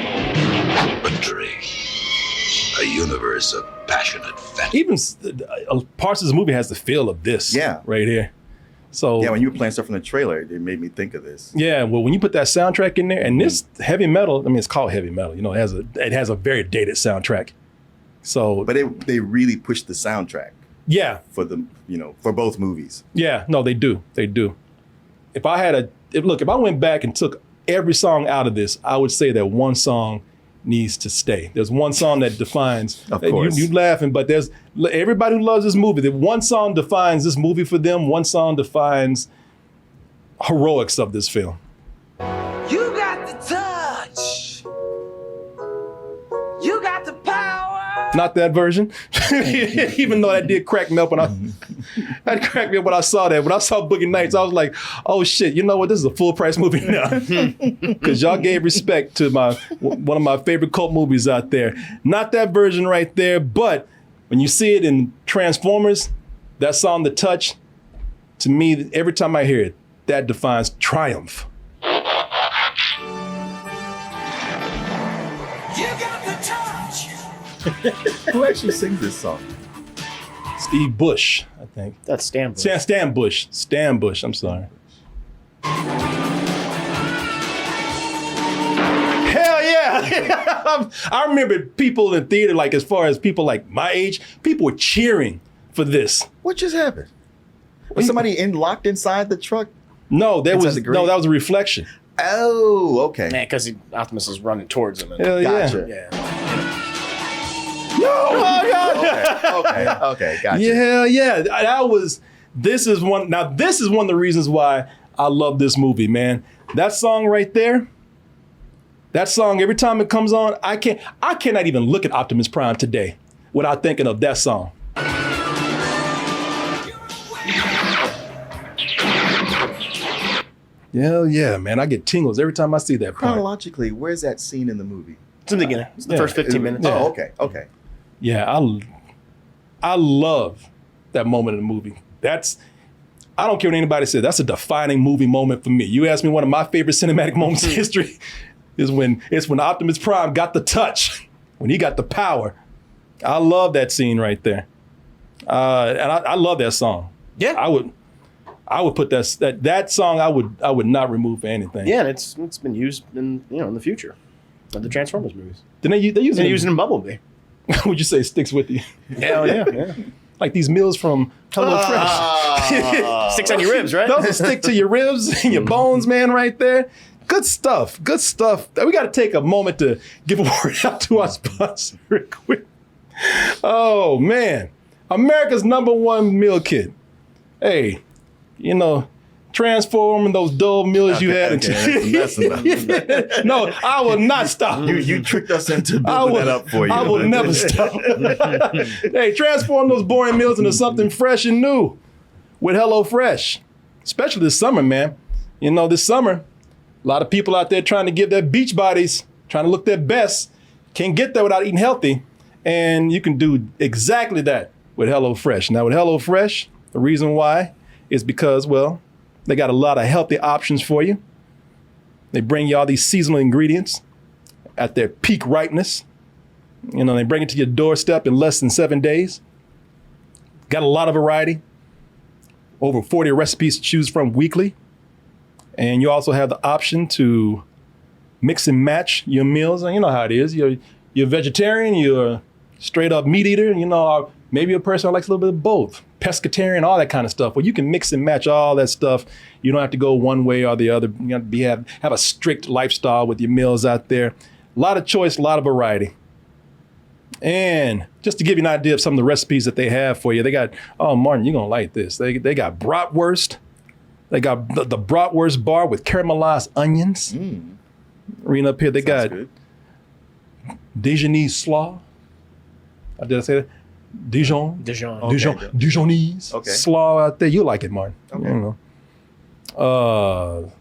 Infantry. A universe of passionate fans. Even parts of this movie has the feel of this right here. So yeah, when you were playing stuff from the trailer, it made me think of this. Yeah, well, when you put that soundtrack in there, and this heavy metal, I mean, it's called heavy metal. You know, it has a very dated soundtrack. So, but they really pushed the soundtrack. Yeah, for for both movies. Yeah, no, they do. If I went back and took every song out of this, I would say that one song needs to stay. There's one song that defines. Of course, you laughing, but there's everybody who loves this movie. That one song defines this movie for them. One song defines heroics of this film. You got the touch. You got the power. Not that version, even though that did crack me up when I saw that. When I saw Boogie Nights, I was like, "Oh shit! You know what? This is a full price movie now." Because y'all gave respect to one of my favorite cult movies out there. Not that version right there, but when you see it in Transformers, that song, "The Touch," to me, every time I hear it, that defines triumph. Who actually sings this song? Steve Bush, I think. That's Stan Bush. Stan Bush. Stan Bush, I'm sorry. Hell yeah! I remember people in theater, like as far as people like my age, people were cheering for this. What just happened? Was somebody locked inside the truck? No, that was a reflection. Oh, okay. Man, because Optimus was running towards him. Hell gotcha. Yeah. No! Oh, God. Okay, gotcha. Yeah. This is one of the reasons why I love this movie, man. That song right there, every time it comes on, I cannot even look at Optimus Prime today without thinking of that song. Hell yeah, man. I get tingles every time I see that part. Chronologically, where's that scene in the movie? It's in the beginning. It's the first 15 minutes. Yeah. Oh, okay. Yeah, I love that moment in the movie. I don't care what anybody says, that's a defining movie moment for me. You ask me, one of my favorite cinematic moments in history is when Optimus Prime got the touch, when he got the power. I love that scene right there. And I love that song. Yeah. I would put that song I would not remove for anything. Yeah, and it's been used in the future of the Transformers movies. Then they use it in Bumblebee. Would you say it sticks with you? Hell yeah. Like these meals from Hello Fresh. Sticks on your ribs, right? Those will stick to your ribs and your bones, man, right there. Good stuff. We got to take a moment to give a word out to our sponsor real quick. Oh, man. America's #1 meal kit. Hey, transforming those dull meals you had into. That's enough. No, I will not stop. You tricked us into building that up for you. I will never stop. Hey, transform those boring meals into something fresh and new with HelloFresh. Especially this summer, man. This summer, a lot of people out there trying to give their beach bodies, trying to look their best. Can't get there without eating healthy. And you can do exactly that with HelloFresh. Now with HelloFresh, the reason why is because, well, they got a lot of healthy options for you. They bring you all these seasonal ingredients at their peak ripeness. You know, they bring it to your doorstep in less than 7 days. Got a lot of variety. Over 40 recipes to choose from weekly. And you also have the option to mix and match your meals. And you know how it is. You're a vegetarian, you're a straight up meat eater, you know, or maybe a person who likes a little bit of both. Pescatarian, all that kind of stuff. Well, you can mix and match all that stuff. You don't have to go one way or the other. You have to have a strict lifestyle with your meals out there. A lot of choice, a lot of variety. And just to give you an idea of some of the recipes that they have for you, they got, oh, Martin, you're going to like this. They got bratwurst. They got the bratwurst bar with caramelized onions. Reading up here, they got good. Dijonese slaw. Did I say that? Dijon. Dijon. Dijonese slaw out there. You like it, Martin. Okay. You know.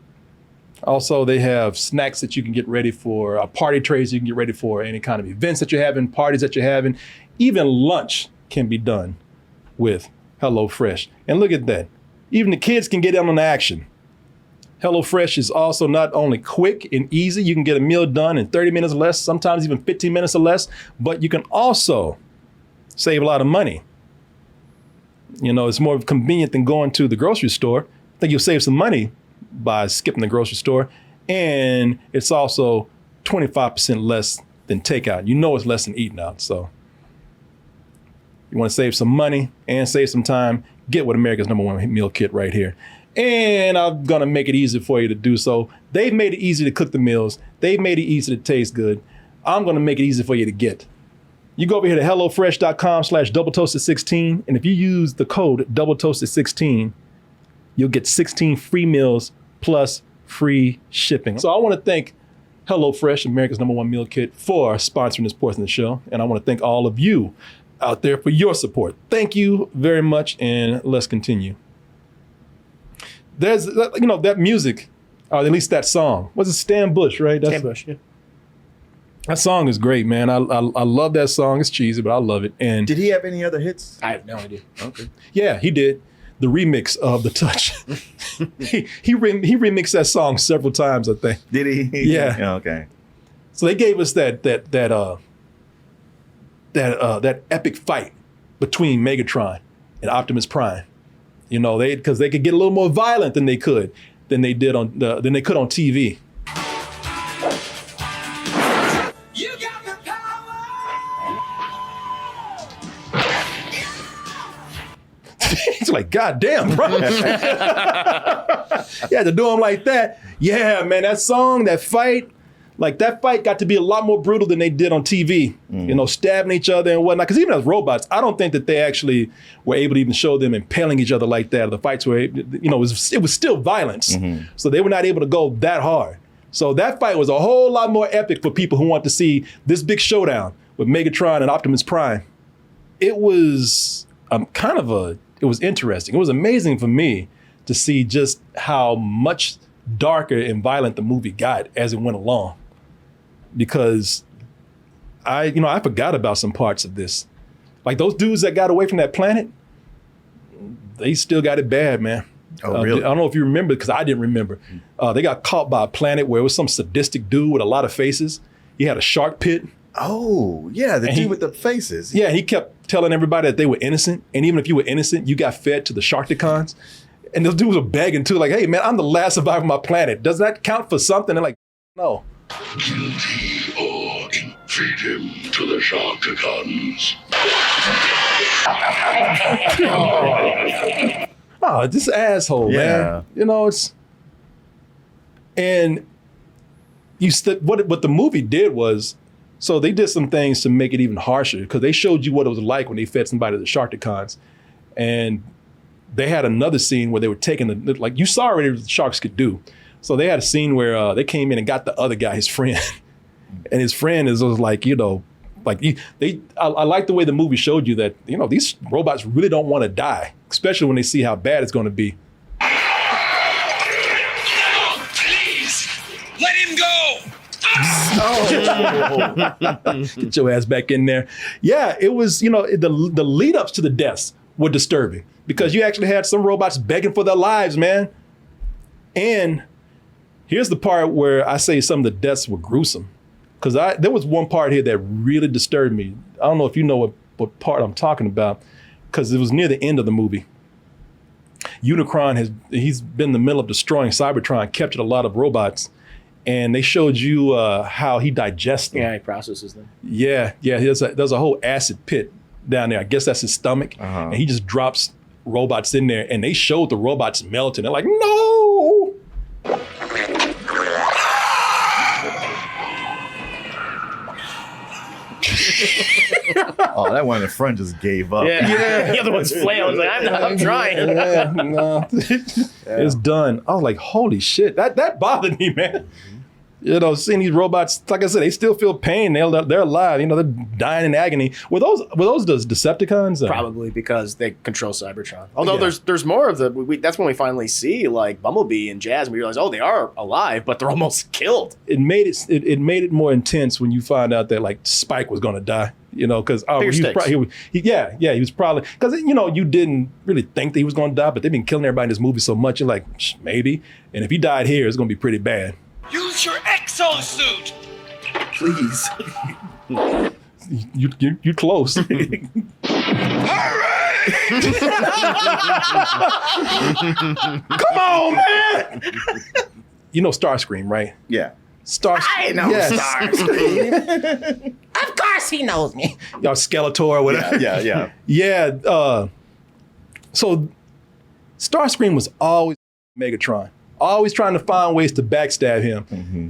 Also, they have snacks that you can get ready for, party trays you can get ready for any kind of events that you're having, parties that you're having. Even lunch can be done with HelloFresh. And look at that. Even the kids can get in on the action. HelloFresh is also not only quick and easy, you can get a meal done in 30 minutes or less, sometimes even 15 minutes or less, but you can also save a lot of money. You know, it's more convenient than going to the grocery store. I think you'll save some money by skipping the grocery store. And it's also 25% less than takeout. You know it's less than eating out. So you want to save some money and save some time, get with America's #1 meal kit right here. And I'm going to make it easy for you to do so. They've made it easy to cook the meals. They've made it easy to taste good. I'm going to make it easy for you to get. You go over here to HelloFresh.com/doubletoasted16. And if you use the code doubletoasted16, you'll get 16 free meals plus free shipping. So I want to thank HelloFresh, America's #1 meal kit, for sponsoring this portion of the show. And I want to thank all of you out there for your support. Thank you very much. And let's continue. There's, you know, that music, or at least that song. Was it Stan Bush, right? Stan Bush, yeah. That song is great, man. I love that song. It's cheesy, but I love it. And Did he have any other hits? I have no idea. Okay. yeah, he did. The remix of The Touch. he remixed that song several times, I think. Did he? Yeah. Okay. So they gave us that epic fight between Megatron and Optimus Prime. You know, because they could get a little more violent than they could on TV. You got the power! It's like, God damn, bro. You had to do them like that. Yeah, man, that song, that fight, like that fight got to be a lot more brutal than they did on TV. You know, stabbing each other and whatnot. Because even as robots, I don't think that they actually were able to even show them impaling each other like that. The fights were, you know, it was still violence. So they were not able to go that hard. So that fight was a whole lot more epic for people who want to see this big showdown with Megatron and Optimus Prime. It was it was interesting. It was amazing for me to see just how much darker and violent the movie got as it went along. Because I forgot about some parts of this. Like those dudes that got away from that planet, they still got it bad, man. Oh, really? I don't know if you remember, because I didn't remember. They got caught by a planet where it was some sadistic dude with a lot of faces. He had a shark pit. Oh, yeah, the dude with the faces. Yeah, he kept telling everybody that they were innocent. And even if you were innocent, you got fed to the Sharkticons. And those dudes were begging too, like, hey, man, I'm the last survivor of my planet. Does that count for something? They're like, no. Guilty or feed him to the Sharkticons. Oh, this asshole, man. You know, it's... And what the movie did was, so they did some things to make it even harsher, because they showed you what it was like when they fed somebody to the Sharkticons. And they had another scene where they were taking like you saw already what the sharks could do. So they had a scene where they came in and got the other guy, his friend. And his friend was like, you know, like I like the way the movie showed you that, you know, these robots really don't want to die, especially when they see how bad it's going to be. Please, let him go! Get your ass back in there. Yeah, it was, the lead ups to the deaths were disturbing because you actually had some robots begging for their lives, man. And here's the part where I say some of the deaths were gruesome. Because there was one part here that really disturbed me. I don't know if you know what part I'm talking about, because it was near the end of the movie. Unicron he's been in the middle of destroying Cybertron, captured a lot of robots, and they showed you how he digests them. Yeah, he processes them. Yeah. There's a whole acid pit down there. I guess that's his stomach, and he just drops robots in there, and they showed the robots melting. They're like, no. Oh, that one in the front just gave up. Yeah. The other one's flailing. Like, I'm trying. Yeah, no. It's done. I was like, holy shit. That bothered me, man. Seeing these robots, like I said, they still feel pain. They're alive. They're dying in agony. Were those the Decepticons? Probably because they control Cybertron. Although there's more of that's when we finally see like Bumblebee and Jazz, and we realize, they are alive, but they're almost killed. It made it more intense when you find out that like Spike was going to die. Because he was probably because you didn't really think that he was going to die, but they've been killing everybody in this movie so much. You're like, maybe, and if he died here, it's going to be pretty bad. Use your exosuit! Please. You close. Come on, man! Starscream, right? Yeah. I know Starscream. Of course he knows me. Y'all Skeletor or whatever. Yeah. Yeah. So Starscream was always Megatron. Always trying to find ways to backstab him. Mm-hmm.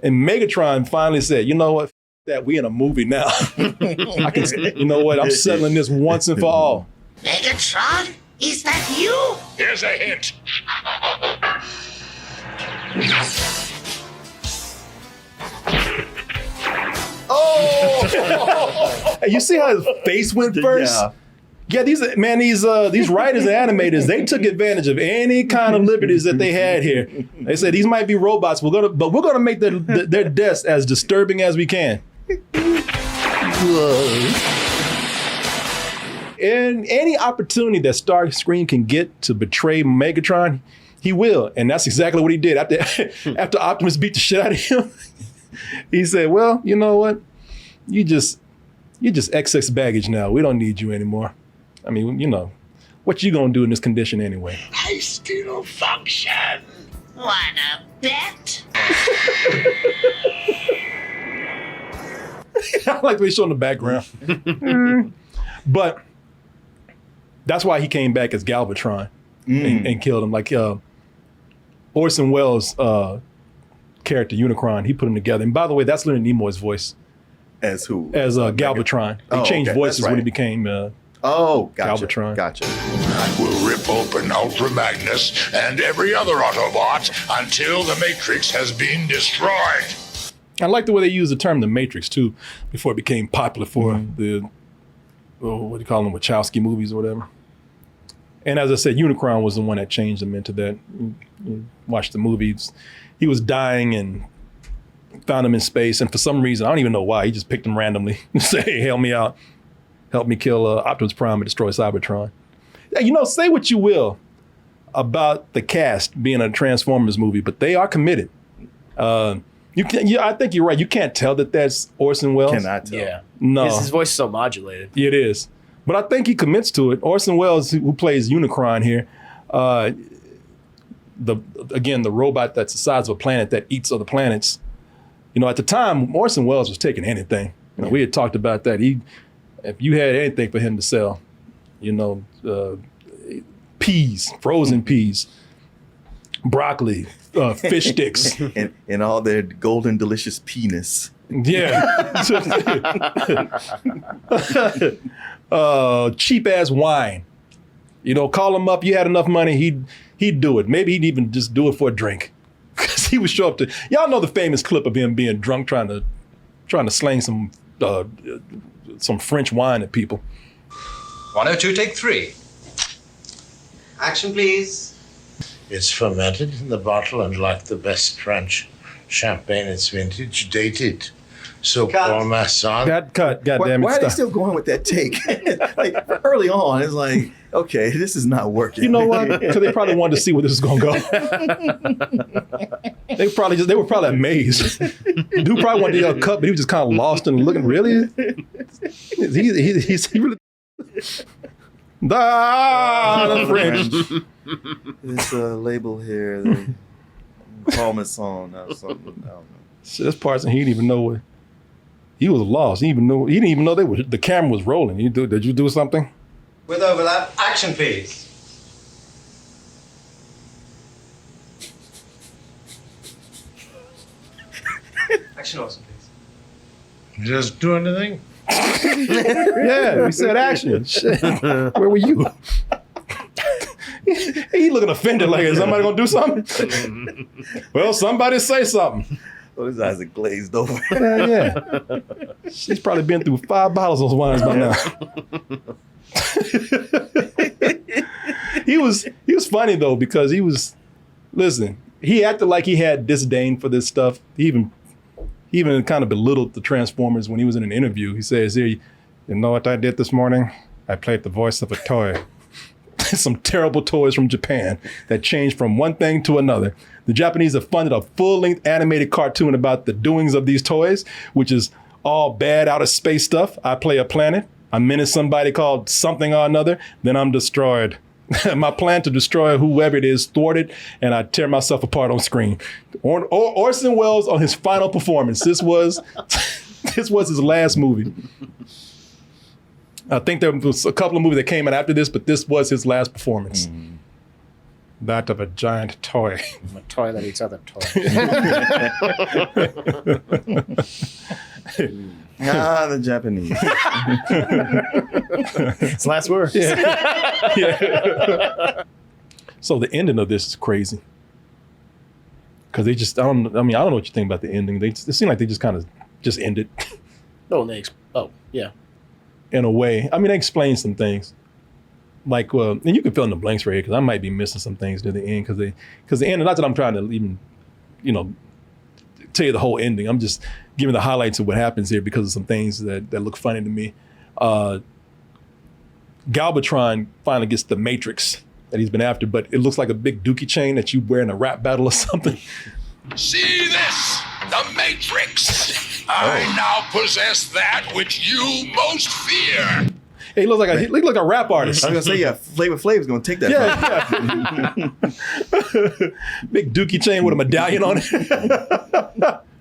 And Megatron finally said, you know what? That we in a movie now. I'm settling this once and for all. Megatron? Is that you? Here's a hint. You see how his face went first? Yeah, these writers and animators, they took advantage of any kind of liberties that they had here. They said these might be robots, we're gonna make their deaths as disturbing as we can. And any opportunity that Starscream can get to betray Megatron, he will, and that's exactly what he did. After Optimus beat the shit out of him, he said, "Well, you know what? You're just excess baggage now. We don't need you anymore. I mean, what you gonna do in this condition anyway?" I still function. Wanna bet? I like what they show in the background. But that's why he came back as Galvatron and killed him. Like Orson Welles' character Unicron, he put them together. And by the way, that's Leonard Nimoy's voice. As who? As Galvatron. They changed voices when he became Galvatron. Gotcha. I will rip open Ultra Magnus and every other Autobot until the Matrix has been destroyed. I like the way they use the term the Matrix too, before it became popular for the what do you call them, Wachowski movies or whatever. And as I said, Unicron was the one that changed them into that. You watch the movies. He was dying and found him in space, and for some reason, I don't even know why, he just picked him randomly and said, "Hey, help me out. Help me kill Optimus Prime and destroy Cybertron." Say what you will about the cast being a Transformers movie, but they are committed. I think you're right. You can't tell that that's Orson Welles. Cannot tell. Yeah. No. His voice is so modulated. It is. But I think he commits to it. Orson Welles, who plays Unicron here, the robot that's the size of a planet that eats other planets. At the time, Orson Welles was taking anything. We had talked about that. If you had anything for him to sell, peas, frozen peas, broccoli, fish sticks. and all their golden, delicious penis. Yeah. Cheap ass wine. Call him up. You had enough money, he'd do it. Maybe he'd even just do it for a drink. Because he would show up to, y'all know the famous clip of him being drunk trying to slang some French wine at people. 102, take 3. Action, please. It's fermented in the bottle, and like the best French, Champagne, it's vintage, dated. So pour my son. God damn it. Why are they Stop. still going with that take? Like early on, it's like, okay, this is not working. You know what? Because they probably wanted to see where this is going to go. They were probably amazed. Dude probably wanted to yell cut, but he was just kind of lost and looking, really? He's really... The French. This label here, the Parmesan or something. I don't know. So this person, he didn't even know what... He was lost. He didn't even know the camera was rolling. Did you do something? With overlap, action please. Action also, please. Just do anything? Yeah, we said action. Shit. Where were you? He looking offended like, is somebody gonna do something? Well, somebody say something. Oh, his eyes are glazed over. Yeah. She's probably been through 5 bottles of those wines by now. He was funny though, because he acted like he had disdain for this stuff. He even kind of belittled the Transformers when he was in an interview. He says, "Here, you know what I did this morning? I played the voice of a toy." Some terrible toys from Japan that changed from one thing to another. The Japanese have funded a full-length animated cartoon about the doings of these toys, which is all bad out of space stuff. I play a planet. I menace somebody called something or another. Then I'm destroyed. My plan to destroy whoever it is thwarted, and I tear myself apart on screen. Orson Welles on his final performance. This was his last movie. I think there was a couple of movies that came out after this, but this was his last performance. That of a giant toy. A toy that eats other toys. The Japanese. It's last word. Yeah. So the ending of this is crazy. Because they just, I don't know what you think about the ending. It seemed like they just kind of just ended. Yeah. In a way. I mean, they explain some things. Like, and you can fill in the blanks right here, because I might be missing some things near the end, because the end, not that I'm trying to even, tell you the whole ending. I'm just giving the highlights of what happens here because of some things that look funny to me. Galvatron finally gets the Matrix that he's been after, but it looks like a big dookie chain that you wear in a rap battle or something. See this? The Matrix! I now possess that which you most fear. Hey, he looks like a rap artist. I was gonna say, yeah, Flavor Flav's gonna take that. Yeah. Big dookie chain with a medallion on it.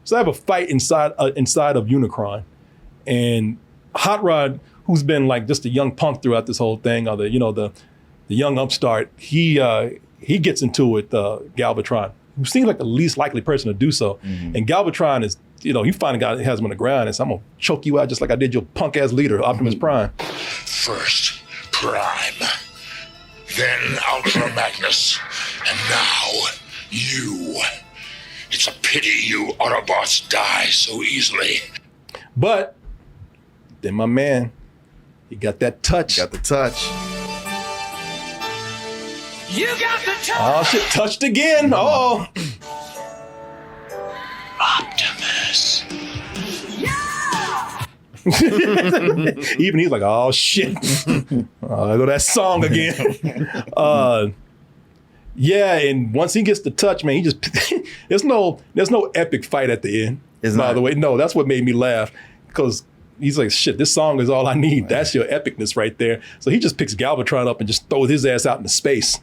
So I have a fight inside of Unicron, and Hot Rod, who's been like just a young punk throughout this whole thing, or the young upstart, he gets into it, Galvatron, who seems like the least likely person to do so. Mm-hmm. And Galvatron is, he finally has him on the ground and says, "I'm gonna choke you out just like I did your punk ass leader, Optimus Prime." First, Prime. Then Ultra Magnus. And now, you. It's a pity you Autobots die so easily. But then my man, he got that touch. Got the touch. You got the touch. Oh shit, touched again. Oh. Optimus. Even he's like, oh shit. There go that song again. Yeah, and once he gets the touch, man, he just there's no epic fight at the end. By the way, no, that's what made me laugh, because he's like, shit, this song is all I need. That's your epicness right there. So he just picks Galvatron up and just throws his ass out into space.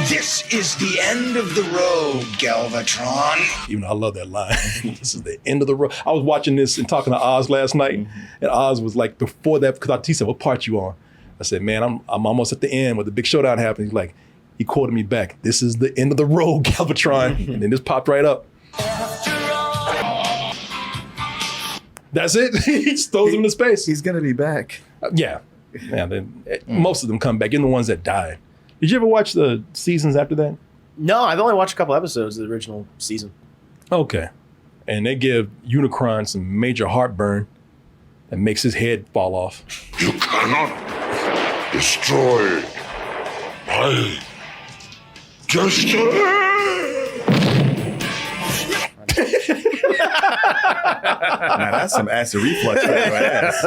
This is the end of the road, Galvatron. Even though I love that line. This is the end of the road. I was watching this and talking to Oz last night, and Oz was like, before that, because he said, "What part you on?" I said, "Man, I'm almost at the end where the big showdown happens." He's like, he quoted me back, "This is the end of the road, Galvatron." And then this popped right up. That's it. He just throws him into space. He's gonna be back. Yeah. Most of them come back, even the ones that died. Did you ever watch the seasons after that? No, I've only watched a couple episodes of the original season. Okay. And they give Unicron some major heartburn that makes his head fall off. You cannot destroy my destiny. Now that's some acid reflux for your ass.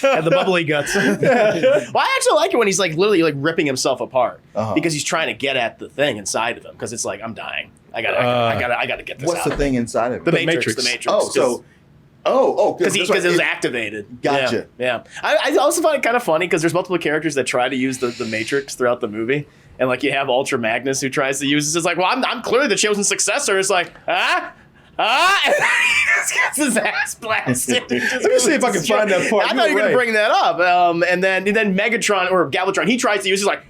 And the bubbly guts. Well, I actually like it when he's like literally like ripping himself apart because he's trying to get at the thing inside of him. Because it's like, I'm dying. I gotta get this out. What's the thing inside of it? The Matrix. The Matrix. Because it was activated. Gotcha. Yeah. I also find it kind of funny because there's multiple characters that try to use the Matrix throughout the movie. And like you have Ultra Magnus who tries to use it. It's like, well, I'm clearly the chosen successor. It's like, and he just gets his ass blasted. Let me see if I can find that part. I thought you were going to bring that up. And then Megatron or Galvatron, he tries to use it. He's like,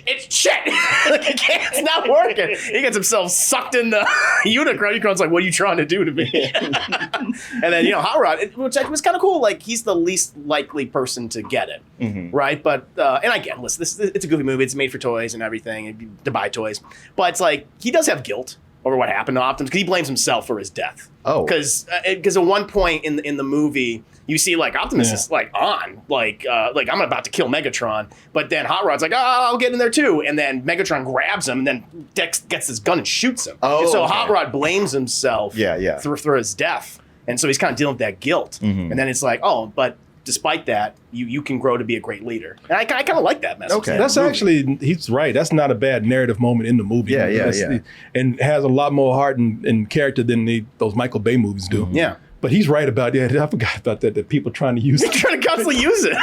it's shit. It's not working. He gets himself sucked in the Unicron. Unicron's like, what are you trying to do to me? And then, Hot Rod, which was kind of cool. Like, he's the least likely person to get it. Mm-hmm. Right? But, and again, listen, it's a goofy movie. It's made for toys and everything, to buy toys. But it's like, he does have guilt over what happened to Optimus because he blames himself for his death. Oh. Because at one point in the movie, you see like Optimus is like on, like I'm about to kill Megatron, but then Hot Rod's like, oh, I'll get in there too, and then Megatron grabs him, and then Dex gets his gun and shoots him. Oh, and so okay. Hot Rod blames himself through his death, and so he's kind of dealing with that guilt. Mm-hmm. And then it's like, oh, but despite that, you can grow to be a great leader. And I kind of like that message. Okay. That's actually, he's right. That's not a bad narrative moment in the movie. Yeah. And has a lot more heart and character than those Michael Bay movies do. Mm-hmm. Yeah. But he's right about that. I forgot about that people trying to use it. They're trying to constantly use it.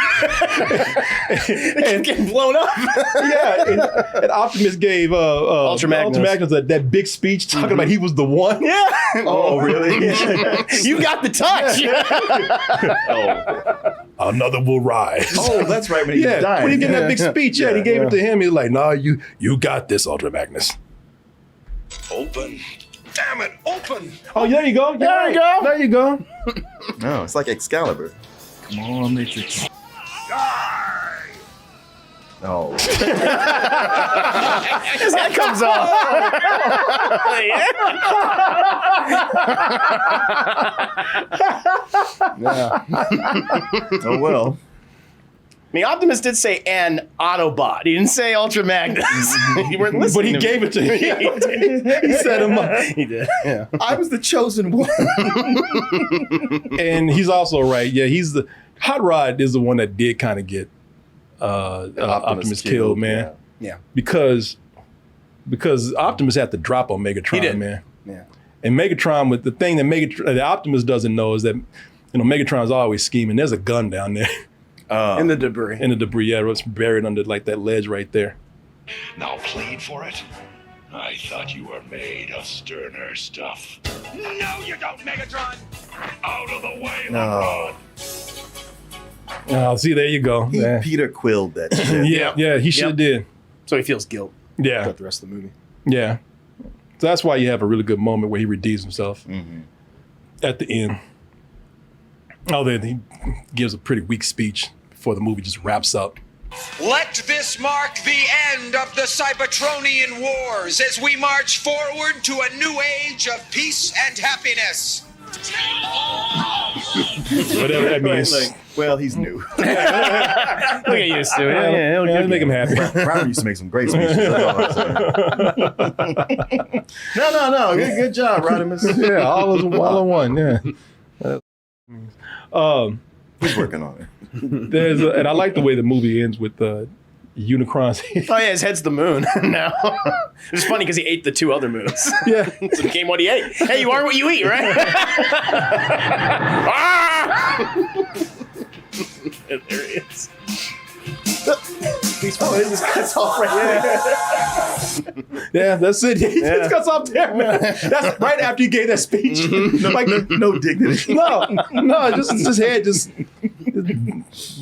They keep getting blown up. And Optimus gave Ultra Magnus that big speech talking about he was the one. Yeah. Oh, really? You got the touch. Another will rise. Oh, that's right. When he died. When he gave that big speech, he gave it to him. He was like, "Nah, you got this, Ultra Magnus." Open. Damn it, open. Oh, there you go. There you go. There you go. No, it's like Excalibur. Come on, Matrix. Die. No. His head comes off. Oh, well. I mean, Optimus did say an Autobot. He didn't say Ultra Magnus. You weren't listening. But he gave it to him. He set him up. He did. Yeah. I was the chosen one. And he's also right. Yeah, Hot Rod is the one that did kind of get Optimus killed, man. Yeah. Because Optimus had to drop on Megatron, He did. man. Yeah. And Megatron, with the thing that Optimus doesn't know is that Megatron's always scheming. There's a gun down there. In the debris. In the debris, yeah, it's buried under like that ledge right there. Now plead for it? I thought you were made of sterner stuff. No, you don't, Megatron! Out of the way, No. Oh, see, there you go. He Peter Quilled that shit. Yeah, he should have did. So he feels guilt Yeah, throughout the rest of the movie. yeah. So that's why you have a really good moment where he redeems himself at the end. Oh, then he gives a pretty weak speech before the movie just wraps up. Let this mark the end of the Cybertronian Wars as we march forward to a new age of peace and happiness. Whatever that means. Well, he's new. We'll get used to it. Yeah, it'll make him happy. Brown used to make some great speeches. That's all I'm saying. No. Good job, Rodimus. Yeah, all in one. Yeah. He's working on it. And I like the way the movie ends with Unicron's head. Oh, yeah, his head's the moon now. It's funny because he ate the two other moons. Yeah. So it became what he ate. Hey, you are what you eat, right? There he is. He's probably just cuts off right there. Yeah, that's it. He just cuts off there, man. That's right after he gave that speech. Like, No dignity. no, just his head, just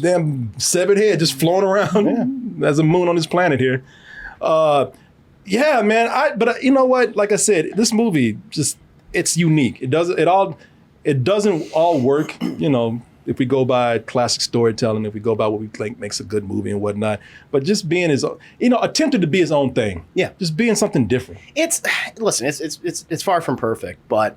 damn severed head, just floating around. Yeah. There's a moon on this planet here. Yeah, man. But you know what? Like I said, this movie it's unique. It doesn't all work. If we go by classic storytelling, if we go by what we think makes a good movie and whatnot, but just being attempted to be his own thing. Yeah. Just being something different. It's far from perfect, but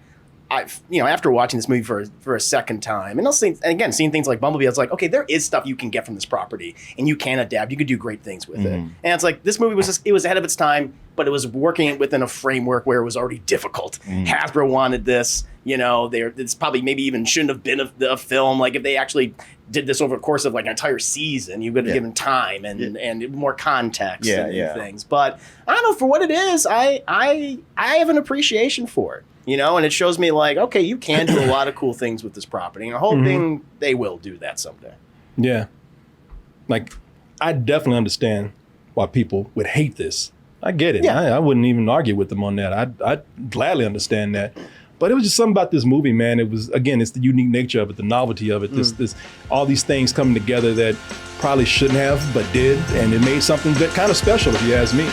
after watching this movie for a second time, and again seeing things like Bumblebee, I was like, okay, there is stuff you can get from this property, and you can adapt. You could do great things with it. And it's like this movie it was ahead of its time, but it was working within a framework where it was already difficult. Hasbro wanted this. It's probably maybe even shouldn't have been a film. Like if they actually did this over the course of like an entire season, you would have given time and more context and things. But I don't know, for what it is, I have an appreciation for it. And it shows me like, okay, you can do a lot of cool things with this property. And I'm hoping they will do that someday. Yeah. Like, I definitely understand why people would hate this. I get it. Yeah. I wouldn't even argue with them on that. I'd gladly understand that. But it was just something about this movie, man. It was, again, it's the unique nature of it, the novelty of it. This all these things coming together that probably shouldn't have, but did. And it made something that kind of special, if you ask me.